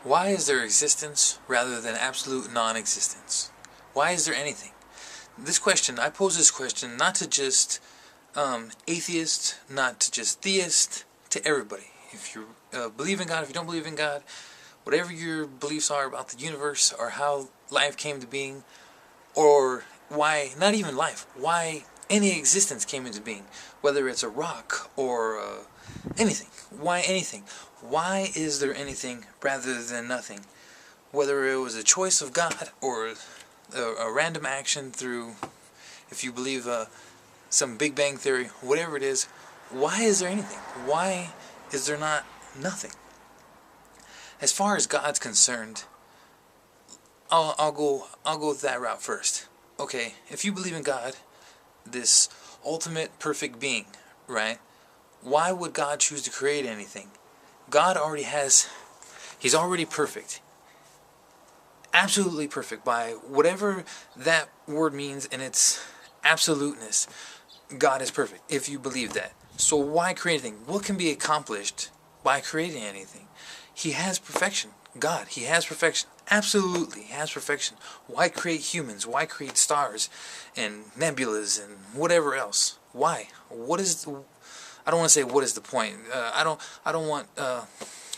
Why is there existence rather than absolute non-existence? Why is there anything? This question, I pose this question not to just atheists, not to just theists, to everybody. If you believe in God, if you don't believe in God, whatever your beliefs are about the universe or how life came to being, or why, not even life, why any existence came into being, whether it's a rock or anything. Why anything? Why is there anything rather than nothing? Whether it was a choice of God or a random action through, if you believe some Big Bang Theory, whatever it is, why is there anything? Why is there not nothing? As far as God's concerned, I'll go with that route first. Okay, if you believe in God, this ultimate perfect being, right? Why would God choose to create anything? God already has, He's already perfect. Absolutely perfect by whatever that word means in its absoluteness. God is perfect, if you believe that. So why create anything? What can be accomplished by creating anything? He has perfection. God, He has perfection. Absolutely, He has perfection. Why create humans? Why create stars and nebulas and whatever else? Why? What is? I don't want to say what is the point. I don't want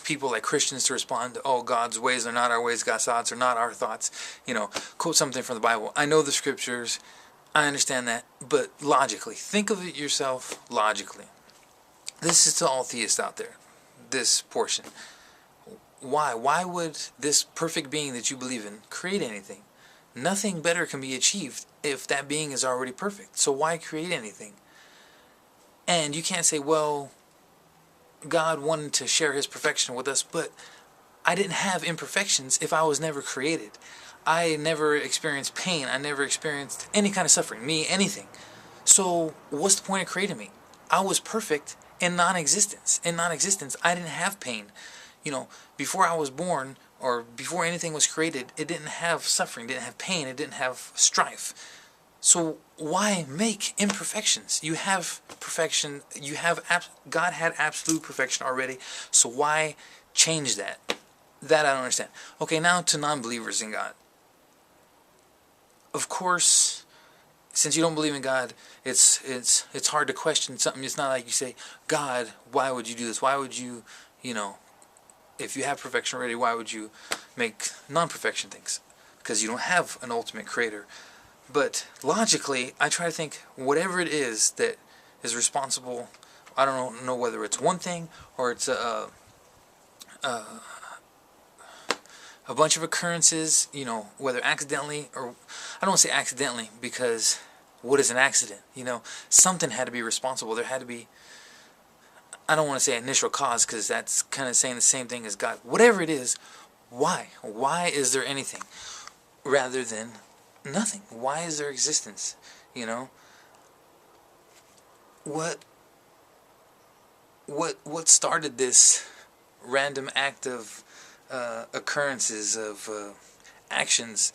people like Christians to respond, "Oh, God's ways are not our ways. God's thoughts are not our thoughts." Quote something from the Bible. I know the scriptures. I understand that, but logically, think of it yourself. Logically, this is to all theists out there. This portion. Why? Why would this perfect being that you believe in create anything? Nothing better can be achieved if that being is already perfect. So why create anything? And you can't say, well, God wanted to share His perfection with us, but I didn't have imperfections if I was never created. I never experienced pain. I never experienced any kind of suffering. Me, anything. So what's the point of creating me? I was perfect in non-existence. In non-existence, I didn't have pain. Before I was born, or before anything was created, it didn't have suffering, didn't have pain, it didn't have strife. So why make imperfections? You have perfection. God had absolute perfection already. So why change that? That I don't understand. Okay, now to non-believers in God. Of course, since you don't believe in God, it's hard to question something. It's not like you say, God, why would you do this? Why would you, if you have perfection already, why would you make non-perfection things? Because you don't have an ultimate creator. But logically, I try to think whatever it is that is responsible. I don't know whether it's one thing or it's a bunch of occurrences. Whether accidentally or I don't want to say accidentally, because what is an accident? Something had to be responsible. There had to be. I don't want to say initial cause, because that's kind of saying the same thing as God. Whatever it is, why? Why is there anything rather than nothing? Why is there existence? What started this random act of occurrences of actions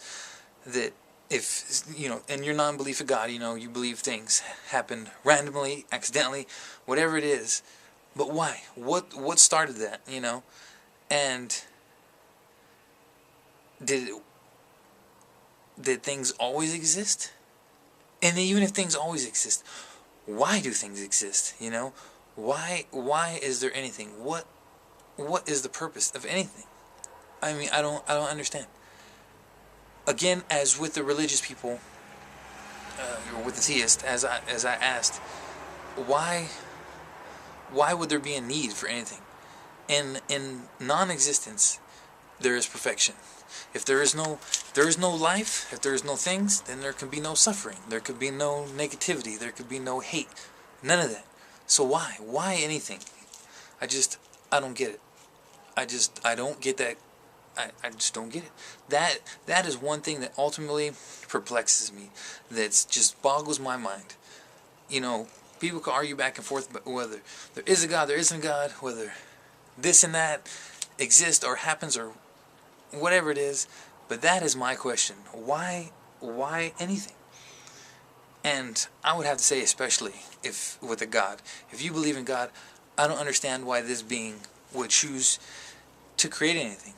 that, if in your non-belief of God, you believe things happen randomly, accidentally, whatever it is. But why? What started that? And did things always exist? And even if things always exist, why do things exist? Why is there anything? What is the purpose of anything? I mean, I don't understand. Again, as with the religious people, or with the theist, as I asked, why would there be a need for anything? In non-existence, there is perfection. If there is no life, if there is no things, then there can be no suffering. There could be no negativity. There could be no hate. None of that. So why? Why anything? I don't get it. I don't get that. I just don't get it. That is one thing that ultimately perplexes me. That's just boggles my mind. People can argue back and forth about whether there is a God, there isn't a God, whether this and that exists or happens or whatever it is. But that is my question. Why anything? And I would have to say, especially if with a God, if you believe in God, I don't understand why this being would choose to create anything.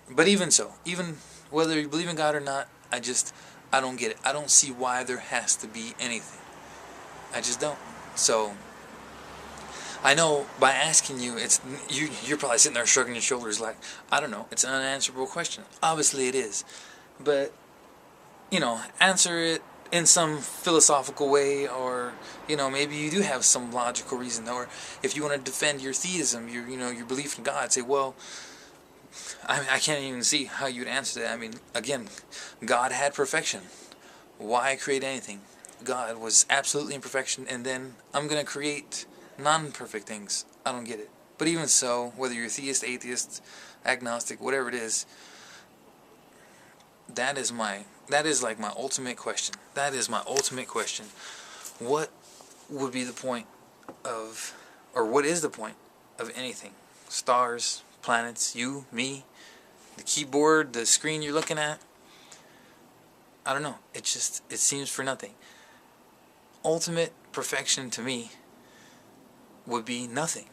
But even so, even whether you believe in God or not, I don't get it. I don't see why there has to be anything. I just don't. So I know by asking you, you're probably sitting there shrugging your shoulders like, I don't know. It's an unanswerable question. Obviously it is, but answer it in some philosophical way, or maybe you do have some logical reason, or if you want to defend your theism, your belief in God, say, well, I can't even see how you'd answer that. I mean, again, God had perfection. Why create anything? God was absolutely in perfection, and then I'm going to create non-perfect things. I don't get it. But even so, whether you're theist, atheist, agnostic, whatever it is, that is like my ultimate question. That is my ultimate question. What would be the point of, or what is the point of anything? Stars, planets, you, me, the keyboard, the screen you're looking at. I don't know. It seems for nothing. Ultimate perfection to me would be nothing.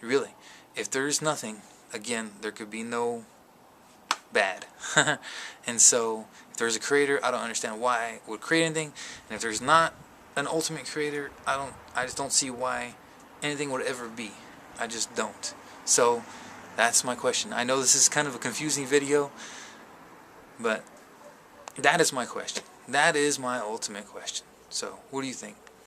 Really. If there's nothing, again, there could be no bad. And so, if there's a creator, I don't understand why it would create anything. And if there's not an ultimate creator, I just don't see why anything would ever be. I just don't. So, that's my question. I know this is kind of a confusing video, but that is my question. That is my ultimate question. So, what do you think?